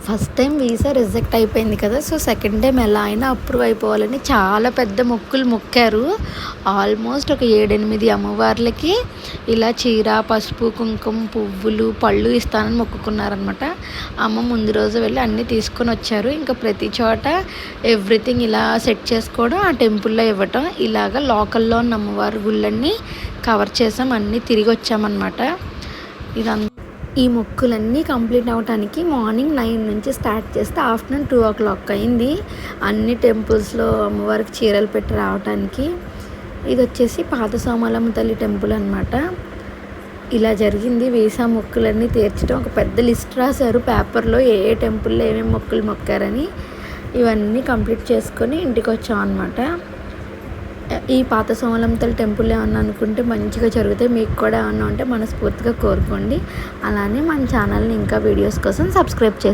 First time visa reject అయిపోయింది కదా! So, second time ఎలా అయినా అప్రూవ్ అయిపోవాలని చాలా పెద్ద మొక్కులు మొక్కారు. ఆల్మోస్ట్ ఒక 7, 8 అమ్మవార్లకి ఇలా చీర, పసుపు, కుంకుమ, పువ్వులు, పళ్ళు ఇస్తానని మొక్కుకున్నారనమాట. అమ్మ ముందు రోజు వెళ్ళి అన్నీ తీసుకొనొచ్చారు. ఇంకా ప్రతి చోట ఎవ్రీథింగ్ ఇలా సెట్ చేసుకోవడం, ఆ టెంపుల్‌లో ఇవ్వటం. ఇలాగ లోకల్‌లో ఉన్న అమ్మవారి గుళ్ళన్నీ కవర్ చేసాం. అన్నీ తిరిగొచ్చామనమాట. ఈ మొక్కులన్నీ కంప్లీట్ అవ్వటానికి మార్నింగ్ 9 నుంచి స్టార్ట్ చేస్తే ఆఫ్టర్నూన్ 2:00 అయింది. అన్ని టెంపుల్స్‌లో అమ్మవారికి చీరలు పెట్టి రావటానికి. ఇది వచ్చేసి పాత సోమాలమ్మ తల్లి టెంపుల్ అనమాట. ఇలా జరిగింది వీసా మొక్కులన్నీ తీర్చడం. ఒక పెద్ద లిస్ట్ రాశారు పేపర్‌లో ఏ టెంపుల్‌లో ఏమేమి మొక్కులు మొక్కారని. ఇవన్నీ కంప్లీట్ చేసుకొని ఇంటికి వచ్చాం అనమాట. ఈ పాత సోమలమ్మ తల్లి టెంపుల్ ఏమన్నా అనుకుంటే మంచిగా జరుగుతాయి. మీకు కూడా ఏమన్నా ఉంటే మనస్ఫూర్తిగా కోరుకోండి. అలానే మన ఛానల్ని ఇంకా వీడియోస్ కోసం సబ్స్క్రైబ్ చేసుకోండి.